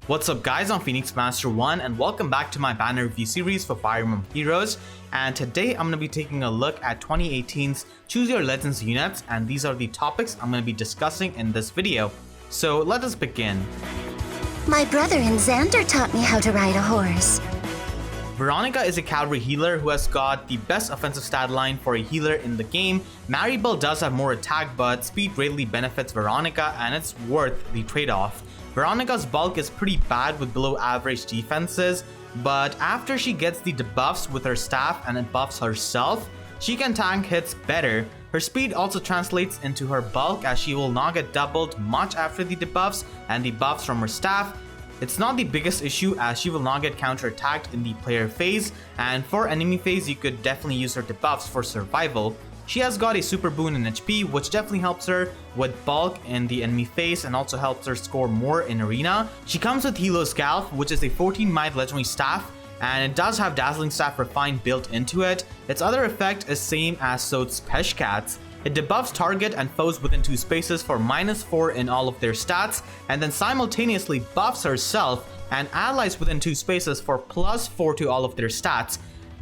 What's up guys, I'm Phoenix Master 1 and welcome back to my banner review series for Fire Emblem Heroes. And today I'm going to be taking a look at 2018's Choose Your Legends units, and these are the topics I'm going to be discussing in this video. So let us begin. My brother and Xander taught me how to ride a horse. Veronica is a cavalry healer who has got the best offensive stat line for a healer in the game. Maribel does have more attack, but speed greatly benefits Veronica and it's worth the trade-off. Veronica's bulk is pretty bad with below average defenses, but after she gets the debuffs with her staff and it buffs herself, she can tank hits better. Her speed also translates into her bulk as she will not get doubled much after the debuffs and the buffs from her staff. It's not the biggest issue as she will not get counterattacked in the player phase, and for enemy phase you could definitely use her debuffs for survival. She has got a super boon in HP, which definitely helps her with bulk in the enemy phase and also helps her score more in arena. She comes with Helo's Scalp, which is a 14-might legendary staff, and it does have Dazzling Staff Refined built into it. Its other effect is same as Sot's Peshkats. It debuffs target and foes within 2 spaces for -4 in all of their stats, and then simultaneously buffs herself and allies within 2 spaces for +4 to all of their stats.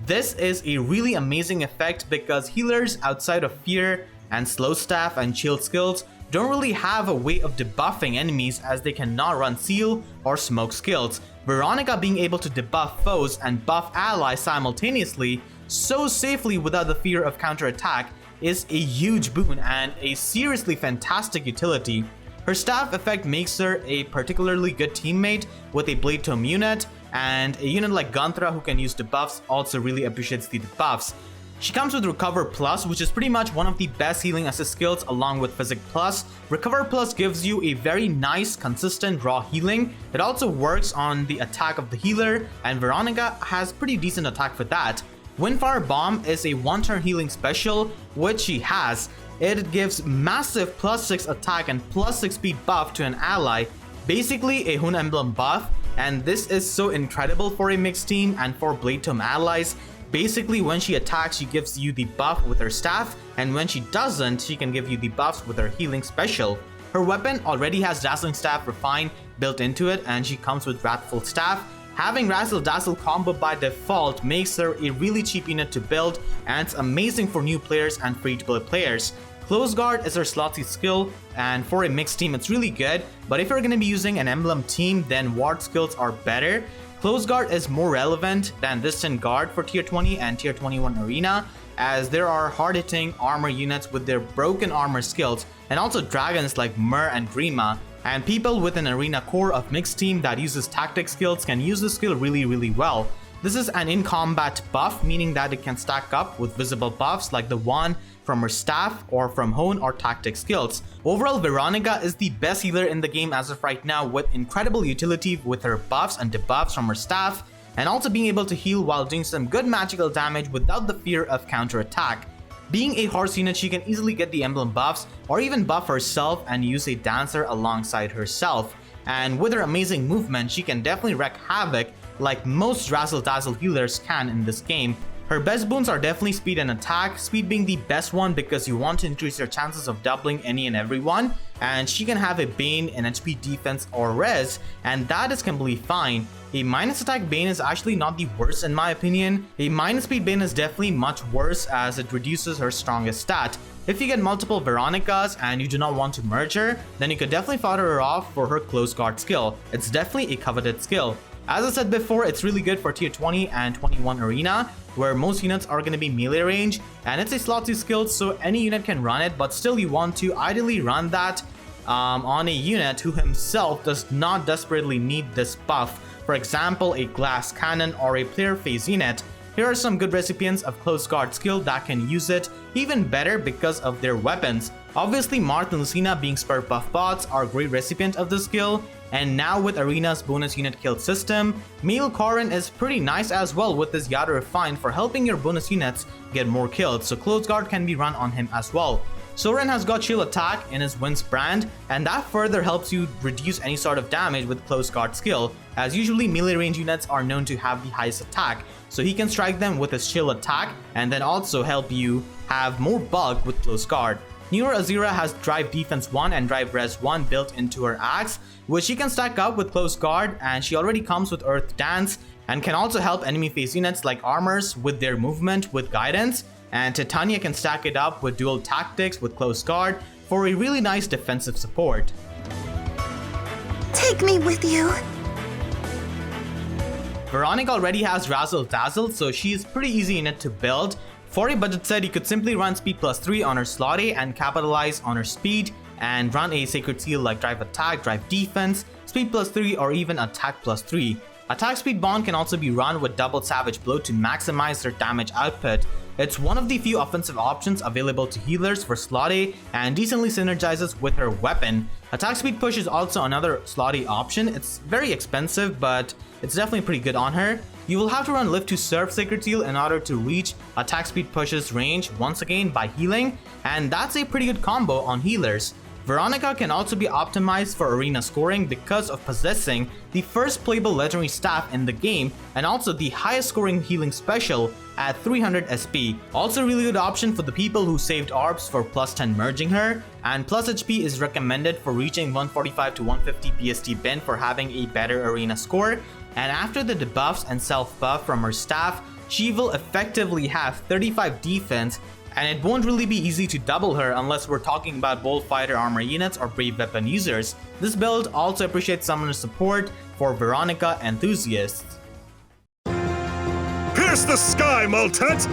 This is a really amazing effect because healers outside of Fear and Slow Staff and Shield skills don't really have a way of debuffing enemies as they cannot run Seal or Smoke skills. Veronica being able to debuff foes and buff allies simultaneously so safely without the fear of counterattack is a huge boon and a seriously fantastic utility. Her staff effect makes her a particularly good teammate with a Blade Tome unit, and a unit like Gunthra who can use debuffs also really appreciates the debuffs. She comes with Recover Plus, which is pretty much one of the best healing assist skills along with Physic Plus. Recover Plus gives you a very nice, consistent raw healing. It also works on the attack of the healer, and Veronica has pretty decent attack for that. Windfire Bomb is a one-turn healing special, which she has. It gives massive +6 attack and +6 speed buff to an ally, basically a Hun Emblem buff, and this is so incredible for a mixed team and for Blade Tome allies. Basically, when she attacks, she gives you the buff with her staff, and when she doesn't, she can give you the buffs with her healing special. Her weapon already has Dazzling Staff Refined built into it, and she comes with Wrathful Staff. Having Razzle Dazzle combo by default makes her a really cheap unit to build, and it's amazing for new players and free-to-play players. Close Guard is her slotsy skill, and for a mixed team it's really good, but if you're going to be using an emblem team, then ward skills are better. Close Guard is more relevant than Distant Guard for tier 20 and tier 21 arena, as there are hard-hitting armor units with their broken armor skills, and also dragons like Myr and Grima. And people with an arena core of mixed team that uses tactic skills can use this skill really well. This is an in-combat buff, meaning that it can stack up with visible buffs like the one from her staff or from Hone or tactic skills. Overall, Veronica is the best healer in the game as of right now, with incredible utility with her buffs and debuffs from her staff, and also being able to heal while doing some good magical damage without the fear of counterattack. Being a horse unit, she can easily get the emblem buffs or even buff herself and use a dancer alongside herself. And with her amazing movement, she can definitely wreak havoc like most Razzle Dazzle healers can in this game. Her best boons are definitely speed and attack, speed being the best one because you want to increase your chances of doubling any and every one, and she can have a Bane in HP, defense or res, and that is completely fine. A minus attack Bane is actually not the worst in my opinion. A minus speed Bane is definitely much worse as it reduces her strongest stat. If you get multiple Veronicas and you do not want to merge her, then you could definitely fodder her off for her Close Guard skill. It's definitely a coveted skill. As I said before, it's really good for tier 20 and 21 arena, where most units are going to be melee range, and it's a slotsy skill so any unit can run it, but still you want to ideally run that on a unit who himself does not desperately need this buff. For example, a Glass Cannon or a player phase unit. Here are some good recipients of Close Guard skill that can use it even better because of their weapons. Obviously, Marth and Lucina being spur buff bots are great recipient of this skill, and now with Arena's bonus unit kill system, Male Corrin is pretty nice as well with his Yada Refined for helping your bonus units get more kills, so Close Guard can be run on him as well. Soren has got Chill Attack in his Winds brand, and that further helps you reduce any sort of damage with Close Guard skill, as usually melee range units are known to have the highest attack, so he can strike them with his Chill Attack and then also help you have more bulk with Close Guard. Newer Azura has Drive Defense 1 and Drive Res 1 built into her axe, which she can stack up with Close Guard, and she already comes with Earth Dance and can also help enemy phase units like armors with their movement with guidance, and Titania can stack it up with Dual Tactics with Close Guard for a really nice defensive support. Take me with you. Veronica already has Razzle Dazzle, so she is pretty easy in it to build. For a budget set, you could simply run Speed plus 3 on her slot A and capitalize on her speed, and run a Sacred Seal like Drive Attack, Drive Defense, Speed plus 3, or even Attack plus 3. Attack Speed Bond can also be run with Double Savage Blow to maximize their damage output. It's one of the few offensive options available to healers for slot A and decently synergizes with her weapon. Attack Speed Push is also another slot A option. It's very expensive, but it's definitely pretty good on her. You will have to run Lift to Serve Sacred Seal in order to reach Attack Speed Push's range once again by healing, and that's a pretty good combo on healers. Veronica can also be optimized for arena scoring because of possessing the first playable legendary staff in the game and also the highest scoring healing special at 300 SP. Also a really good option for the people who saved orbs for plus 10 merging her, and plus HP is recommended for reaching 145 to 150 BST bin for having a better arena score. And after the debuffs and self buff from her staff, she will effectively have 35 defense, and it won't really be easy to double her unless we're talking about bold fighter armor units or brave weapon users. This build also appreciates summoner support for Veronica enthusiasts. Pierce the sky, Maltet!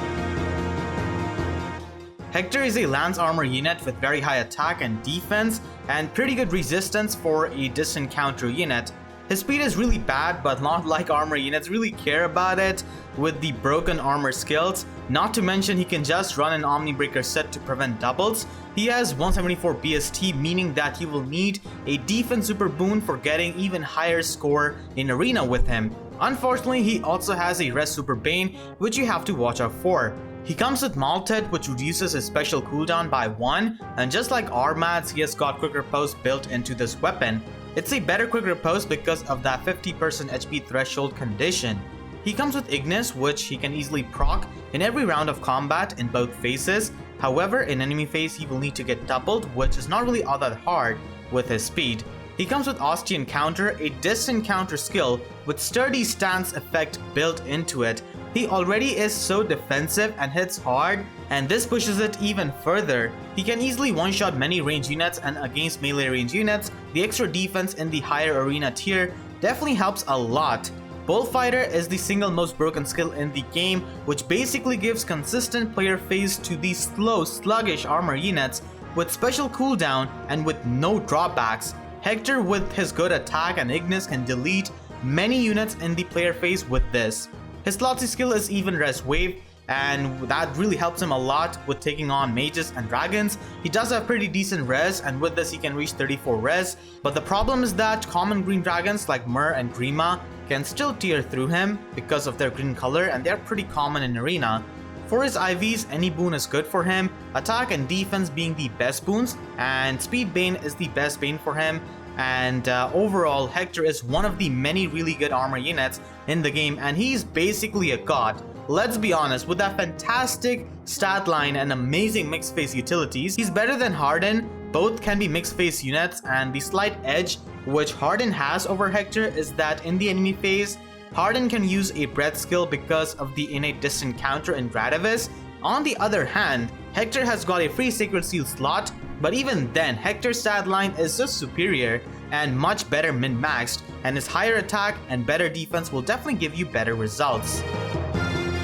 Hector is a lance armor unit with very high attack and defense and pretty good resistance for a distant counter unit. His speed is really bad, but not like armor units really care about it with the broken armor skills. Not to mention he can just run an Omnibreaker set to prevent doubles. He has 174 BST, meaning that he will need a defense super boon for getting even higher score in arena with him. Unfortunately, he also has a Res Super Bane, which you have to watch out for. He comes with Maltet, which reduces his special cooldown by 1, and just like Armads, he has got Quick Riposte built into this weapon. It's a better Quick Riposte because of that 50% HP threshold condition. He comes with Ignis, which he can easily proc in every round of combat in both phases. However, in enemy phase he will need to get doubled, which is not really all that hard with his speed. He comes with Austrian Counter, a distant counter skill with sturdy stance effect built into it. He already is so defensive and hits hard, and this pushes it even further. He can easily one-shot many range units, and against melee range units, the extra defense in the higher arena tier definitely helps a lot. Bullfighter is the single most broken skill in the game, which basically gives consistent player phase to these slow, sluggish armor units with special cooldown and with no drawbacks. Hector with his good attack and Ignis can delete many units in the player phase with this. His Slotsy skill is even Res Wave, and that really helps him a lot with taking on mages and dragons. He does have pretty decent res, and with this he can reach 34 res, but the problem is that common green dragons like Myrrh and Grima can still tear through him because of their green color, and they're pretty common in arena. For his IVs, any boon is good for him, attack and defense being the best boons, and Speed Bane is the best bane for him. And overall, Hector is one of the many really good armor units in the game, and he's basically a god. Let's be honest, with that fantastic stat line and amazing mixed phase utilities, he's better than Harden. Both can be mixed phase units, and the slight edge which Harden has over Hector is that in the enemy phase, Harden can use a breath skill because of the innate distant counter in Gradavis. On the other hand, Hector has got a free Sacred Seal slot, but even then, Hector's stat line is just superior and much better min-maxed, and his higher attack and better defense will definitely give you better results.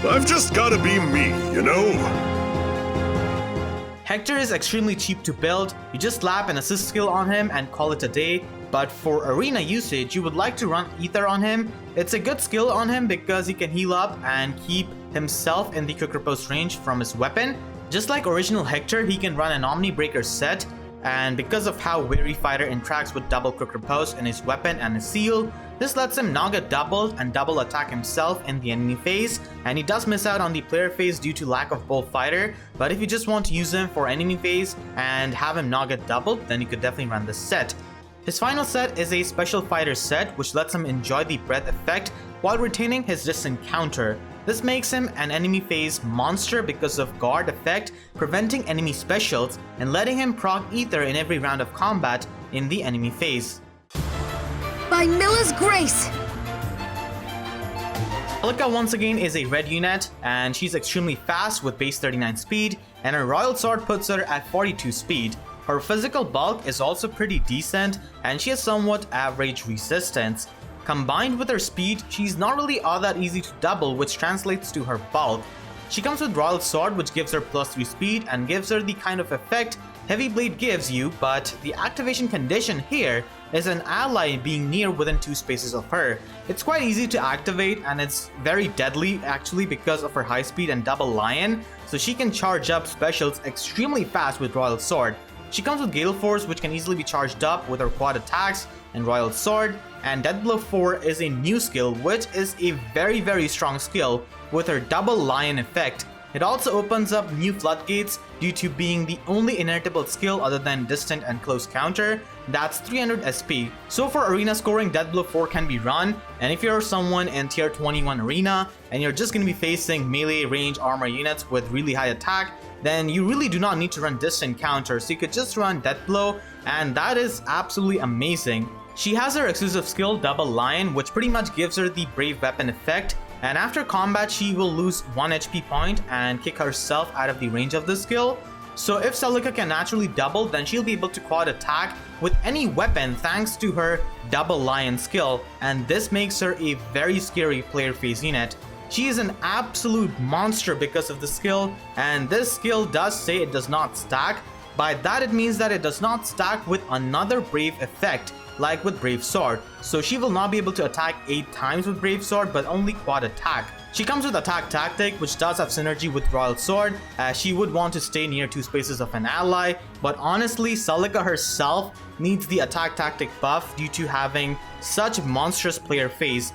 I've just gotta be me, you know? Hector is extremely cheap to build. You just slap an assist skill on him and call it a day. But for arena usage, you would like to run Ether on him. It's a good skill on him because he can heal up and keep himself in the Quick Riposte range from his weapon. Just like original Hector, he can run an Omnibreaker set, and because of how Weary Fighter interacts with double Quick Riposte in his weapon and his seal, this lets him now get doubled and double attack himself in the enemy phase, and he does miss out on the player phase due to lack of Bold Fighter, but if you just want to use him for enemy phase and have him not get doubled, then you could definitely run this set. His final set is a Special Fighter set, which lets him enjoy the breath effect while retaining his distant counter. This makes him an enemy phase monster because of guard effect, preventing enemy specials and letting him proc ether in every round of combat in the enemy phase. By Milla's grace! Celica once again is a red unit, and she's extremely fast with base 39 speed, and her Royal Sword puts her at 42 speed. Her physical bulk is also pretty decent, and she has somewhat average resistance. Combined with her speed, she's not really all that easy to double, which translates to her bulk. She comes with Royal Sword, which gives her +3 speed and gives her the kind of effect Heavy Blade gives you, but the activation condition here is an ally being near within 2 spaces of her. It's quite easy to activate, and it's very deadly actually because of her high speed and double lion, so she can charge up specials extremely fast with Royal Sword. She comes with Gale Force, which can easily be charged up with her quad attacks and Royal Sword, and Death Blow 4 is a new skill, which is a very strong skill with her double lion effect. It also opens up new floodgates due to being the only inertable skill other than distant and close counter that's 300 SP. So for arena scoring, Death Blow 4 can be run, and if you're someone in tier 21 arena and you're just going to be facing melee range armor units with really high attack, then you really do not need to run distant counter, so you could just run Death Blow, and that is absolutely amazing. She has her exclusive skill Double Lion, which pretty much gives her the Brave Weapon effect, and after combat she will lose 1 HP point and kick herself out of the range of this skill. So if Celica can naturally double, then she'll be able to quad attack with any weapon thanks to her Double Lion skill, and this makes her a very scary player phase unit. She is an absolute monster because of the skill, and this skill does say it does not stack. By that it means that it does not stack with another Brave effect, like with Brave Sword. So she will not be able to attack 8 times with Brave Sword, but only quad attack. She comes with Attack Tactic, which does have synergy with Royal Sword, as she would want to stay near 2 spaces of an ally, but honestly, Celica herself needs the Attack Tactic buff due to having such monstrous player phase.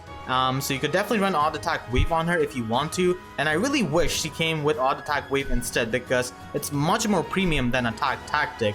So you could definitely run Odd Attack Wave on her if you want to, and I really wish she came with Odd Attack Wave instead because it's much more premium than Attack Tactic.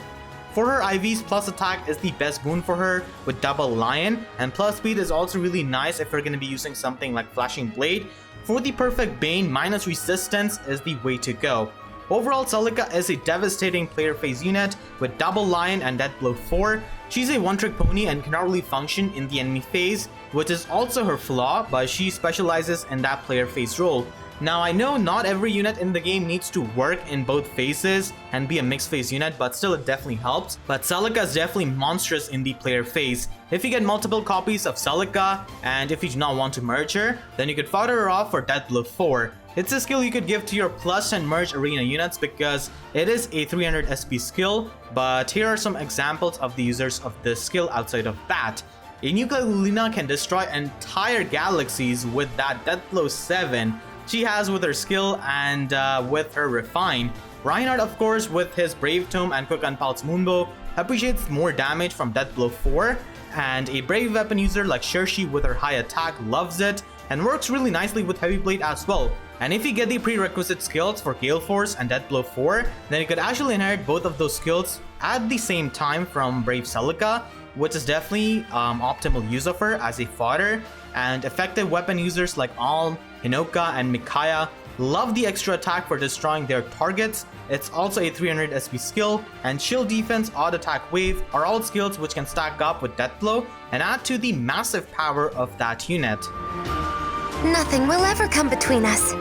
For her IVs, plus attack is the best boon for her with Double Lion, and plus speed is also really nice if you're going to be using something like Flashing Blade. For the perfect Bane, minus resistance is the way to go. Overall, Celica is a devastating player phase unit with Double Lion and Death Blow 4. She's a one-trick pony and cannot really function in the enemy phase, which is also her flaw, but she specializes in that player phase role. Now I know not every unit in the game needs to work in both phases and be a mixed phase unit, but still it definitely helps. But Celica is definitely monstrous in the player phase. If you get multiple copies of Celica, and if you do not want to merge her, then you could fodder her off for Death Blow 4. It's a skill you could give to your plus and merge arena units because it is a 300 SP skill, but here are some examples of the users of this skill outside of that. A Nuclear Luna can destroy entire galaxies with that Death Blow 7 she has with her skill and with her Refine. Reinhardt, of course, with his Brave Tome and Quick Unpulse Moonbow, appreciates more damage from Death Blow 4, and a Brave Weapon user like Shershi with her high attack loves it and works really nicely with Heavy Blade as well. And if you get the prerequisite skills for Gale Force and Death Blow 4, then you could actually inherit both of those skills at the same time from Brave Celica, which is definitely optimal use of her as a fodder. And effective weapon users like Alm, Hinoka, and Micaiah love the extra attack for destroying their targets. It's also a 300 SP skill, and Shield Defense, Odd Attack Wave are all skills which can stack up with Death Blow and add to the massive power of that unit. Nothing will ever come between us.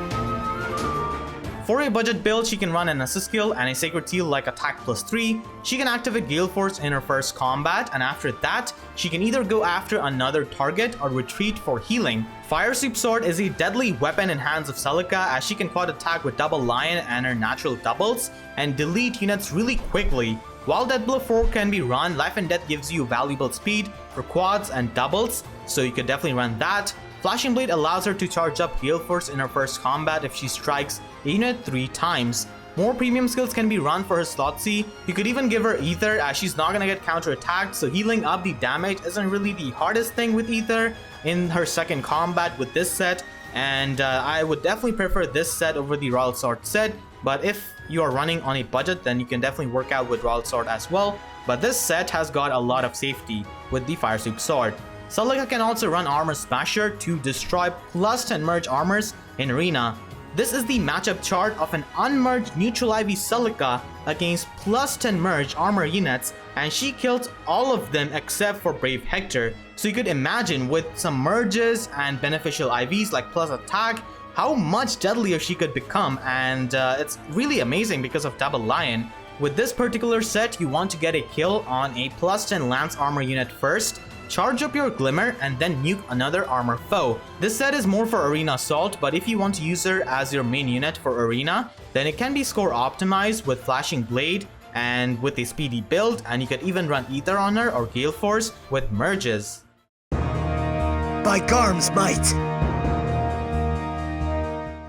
For a budget build, she can run an assist skill and a Sacred Seal like attack +3. She can activate Gale Force in her first combat, and after that, she can either go after another target or retreat for healing. Fire Sweep Sword is a deadly weapon in hands of Celica, as she can quad attack with Double Lion and her natural doubles and delete units really quickly. While Death Blow 4 can be run, Life and Death gives you valuable speed for quads and doubles, so you could definitely run that. Flashing Blade allows her to charge up Gale Force in her first combat if she strikes a unit 3 times. More premium skills can be run for her Slot C. You could even give her Ether, as she's not gonna get counter attacked, so healing up the damage isn't really the hardest thing with Ether in her second combat with this set, and I would definitely prefer this set over the Royal Sword set, but if you are running on a budget, then you can definitely work out with Royal Sword as well. But this set has got a lot of safety with the Fire Sweep Sword. Celica can also run Armor Smasher to destroy plus 10 merge armors in Arena. This is the matchup chart of an unmerged neutral IV Celica against plus 10 merged armor units, and she killed all of them except for Brave Hector. So you could imagine with some merges and beneficial IVs like plus attack, how much deadlier she could become, and it's really amazing because of Double Lion. With this particular set, you want to get a kill on a plus 10 lance armor unit first, charge up your Glimmer, and then nuke another armor foe. This set is more for Arena Assault, but if you want to use her as your main unit for Arena, then it can be score optimized with Flashing Blade and with a speedy build, and you could even run Ether on her or Gale Force with merges. By Garm's might!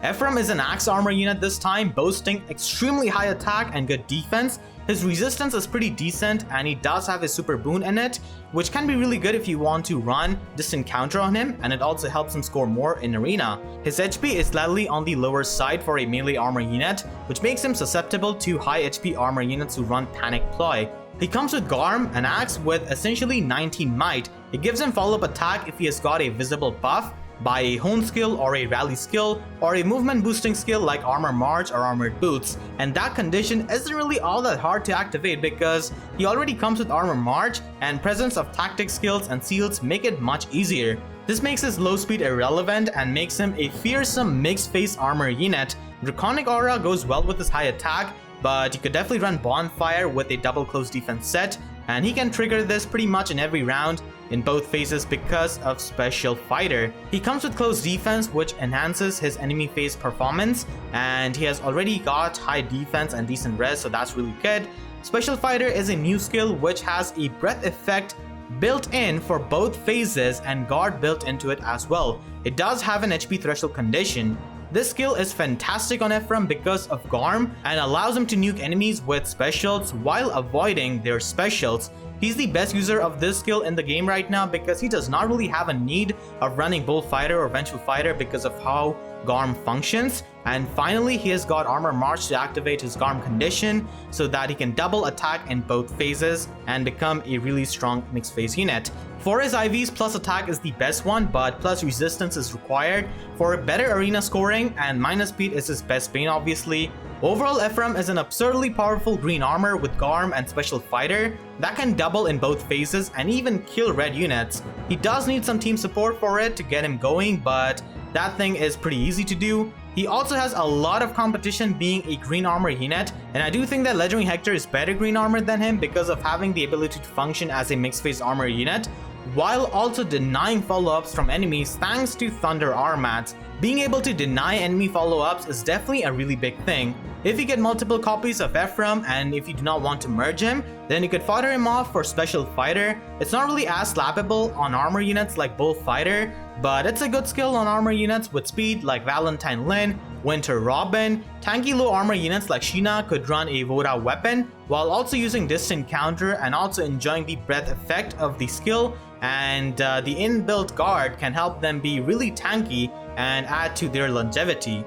Ephraim is an axe armor unit this time, boasting extremely high attack and good defense. His resistance is pretty decent, and he does have a super boon in it, which can be really good if you want to run distant counter on him, and it also helps him score more in Arena. His HP is slightly on the lower side for a melee armor unit, which makes him susceptible to high HP armor units who run Panic Ploy. He comes with Garm, an axe with essentially 19 might. It gives him follow-up attack if he has got a visible buff by a hone skill or a rally skill or a movement boosting skill like Armor March or Armored Boots, and that condition isn't really all that hard to activate because he already comes with Armor March, and presence of tactic skills and seals make it much easier. This makes his low speed irrelevant and makes him a fearsome mixed face armor unit. Draconic Aura goes well with his high attack, but you could definitely run Bonfire with a double close defense set, and he can trigger this pretty much in every round in both phases because of Special Fighter. He comes with close defense, which enhances his enemy phase performance, and he has already got high defense and decent res, so that's really good. Special Fighter is a new skill which has a breath effect built in for both phases and guard built into it as well. It does have an HP threshold condition. This skill is fantastic on Ephraim because of Garm and allows him to nuke enemies with specials while avoiding their specials. He's the best user of this skill in the game right now because he does not really have a need of running Bullfighter or Vengeful Fighter because of how Garm functions. And finally, he has got Armor March to activate his Garm condition so that he can double attack in both phases and become a really strong mixed phase unit. For his IVs, plus attack is the best one, but plus resistance is required for better arena scoring, and minus speed is his best bane obviously. Overall, Ephraim is an absurdly powerful green armor with Garm and Special Fighter that can double in both phases and even kill red units. He does need some team support for it to get him going, but that thing is pretty easy to do. He also has a lot of competition being a green armor unit, and I do think that Legendary Hector is better green armor than him because of having the ability to function as a mixed phase armor unit, while also denying follow-ups from enemies thanks to Thunder Armats. Being able to deny enemy follow-ups is definitely a really big thing. If you get multiple copies of Ephraim and if you do not want to merge him, then you could fodder him off for Special Fighter. It's not really as slappable on armor units like Bullfighter, but it's a good skill on armor units with speed like Valentine Lin, Winter Robin. Tanky low armor units like Sheena could run a Voda weapon while also using distant counter and also enjoying the breath effect of the skill, and the inbuilt guard can help them be really tanky and add to their longevity.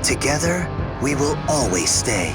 Together, we will always stay.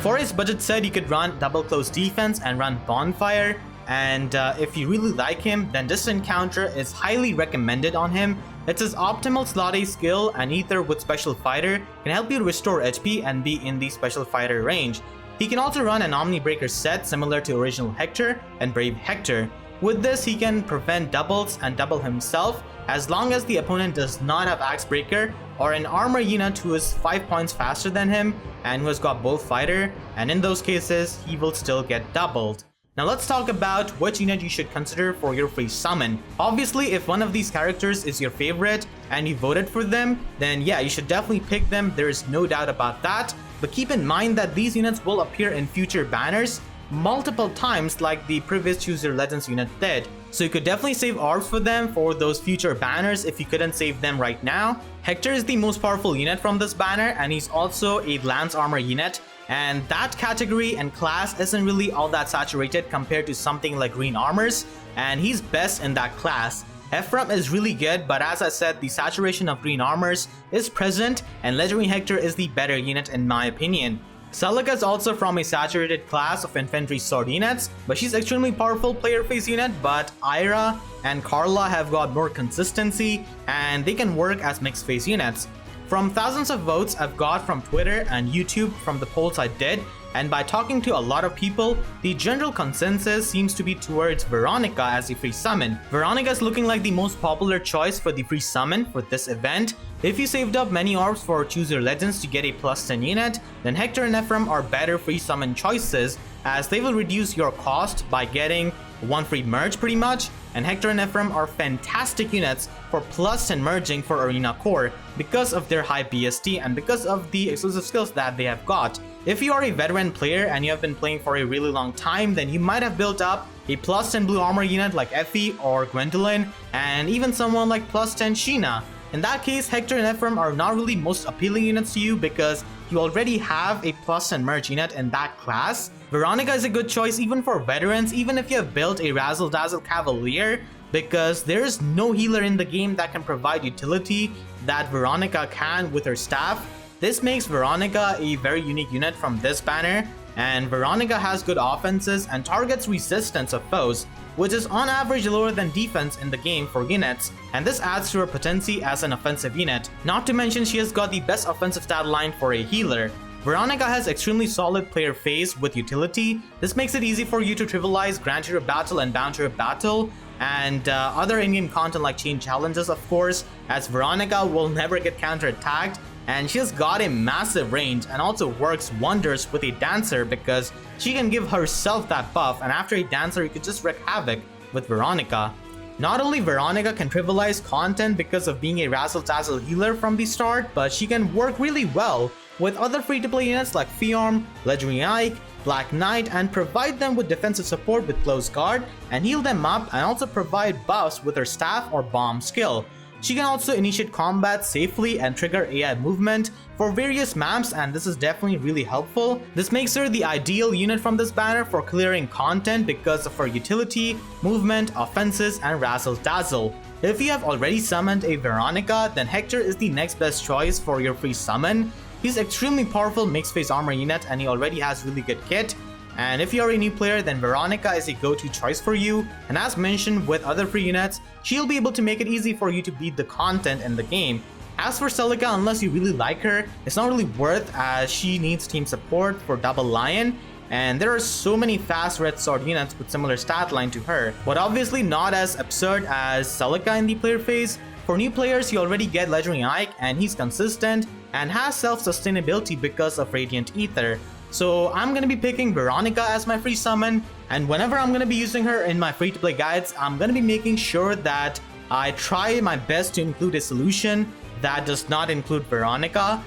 For his budget set, you could run double close defense and run Bonfire, and if you really like him, then distant counter is highly recommended on him. It's his optimal slot A skill, and Ether with Special Fighter can help you restore HP and be in the Special Fighter range. He can also run an Omni Breaker set similar to original Hector and Brave Hector. With this, he can prevent doubles and double himself as long as the opponent does not have Axe Breaker or an armor unit who is 5 points faster than him and who has got Bullfighter, and in those cases, he will still get doubled. Now let's talk about which unit you should consider for your free summon. Obviously, if one of these characters is your favorite and you voted for them, then yeah, you should definitely pick them, there is no doubt about that. But keep in mind that these units will appear in future banners multiple times like the previous Choose Your Legends unit did. So you could definitely save orbs for them for those future banners if you couldn't save them right now. Hector is the most powerful unit from this banner, and he's also a lance armor unit, and that category and class isn't really all that saturated compared to something like green armors, and he's best in that class. Ephraim is really good, but as I said, the saturation of green armors is present, and Legendary Hector is the better unit in my opinion. Celica is also from a saturated class of infantry sword units, but she's extremely powerful player phase unit, but Ira and Carla have got more consistency, and they can work as mixed phase units. From thousands of votes I've got from Twitter and YouTube from the polls I did, and by talking to a lot of people, the general consensus seems to be towards Veronica as the free summon. Veronica is looking like the most popular choice for the free summon for this event. If you saved up many orbs for Choose Your Legends to get a +10 unit, then Hector and Ephraim are better free summon choices, as they will reduce your cost by getting one free merge pretty much, and Hector and Ephraim are fantastic units for +10 merging for Arena Core because of their high BST and because of the exclusive skills that they have got. If you are a veteran player and you have been playing for a really long time, then you might have built up a +10 blue armor unit like Effie or Gwendolyn, and even someone like +10 Sheena. In that case, Hector and Ephraim are not really most appealing units to you because you already have a +10 merge unit in that class. Veronica is a good choice even for veterans, even if you have built a Razzle Dazzle Cavalier, because there is no healer in the game that can provide utility that Veronica can with her staff. This makes Veronica a very unique unit from this banner, and Veronica has good offenses and targets resistance of foes, which is on average lower than defense in the game for units, and this adds to her potency as an offensive unit. Not to mention she has got the best offensive stat line for a healer. Veronica has extremely solid player phase with utility. This makes it easy for you to trivialize Grand Hero Battle and Bound Hero Battle, and other in-game content like chain challenges of course, as Veronica will never get counter-attacked, and she has got a massive range and also works wonders with a dancer because she can give herself that buff, and after a dancer you could just wreak havoc with Veronica. Not only Veronica can trivialize content because of being a Razzle Dazzle healer from the start, but she can work really well with other free-to-play units like Fiorm, Legendary Ike, Black Knight, and provide them with defensive support with Close Guard and heal them up, and also provide buffs with her staff or bomb skill. She can also initiate combat safely and trigger AI movement for various maps, and this is definitely really helpful. This makes her the ideal unit from this banner for clearing content because of her utility, movement, offenses, and Razzle Dazzle. If you have already summoned a Veronica, then Hector is the next best choice for your free summon. He's extremely powerful mixed phase armor unit and he already has really good kit. And if you're a new player, then Veronica is a go-to choice for you, and as mentioned with other free units, she'll be able to make it easy for you to beat the content in the game. As for Celica, unless you really like her, it's not really worth as she needs team support for Double Lion, and there are so many fast red sword units with similar stat line to her, but obviously not as absurd as Celica in the player phase. For new players, you already get Legendary Ike, and he's consistent and has self-sustainability because of Radiant Ether. So I'm going to be picking Veronica as my free summon, and whenever I'm going to be using her in my free-to-play guides, I'm going to be making sure that I try my best to include a solution that does not include Veronica,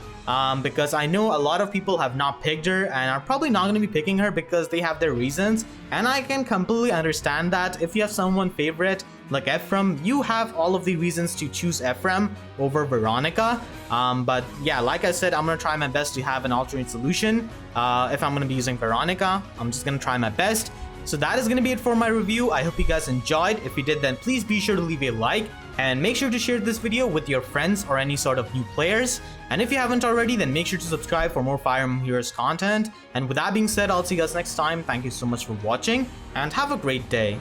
because I know a lot of people have not picked her and are probably not going to be picking her because they have their reasons, and I can completely understand that. If you have someone favorite like Ephraim, you have all of the reasons to choose Ephraim over Veronica, but yeah, like I said, I'm going to try my best to have an alternate solution. If I'm going to be using Veronica, I'm just going to try my best. So that is going to be it for my review. I hope you guys enjoyed. If you did, then please be sure to leave a like and make sure to share this video with your friends or any sort of new players. And if you haven't already, then make sure to subscribe for more Fire Emblem Heroes content. And with that being said, I'll see you guys next time. Thank you so much for watching and have a great day.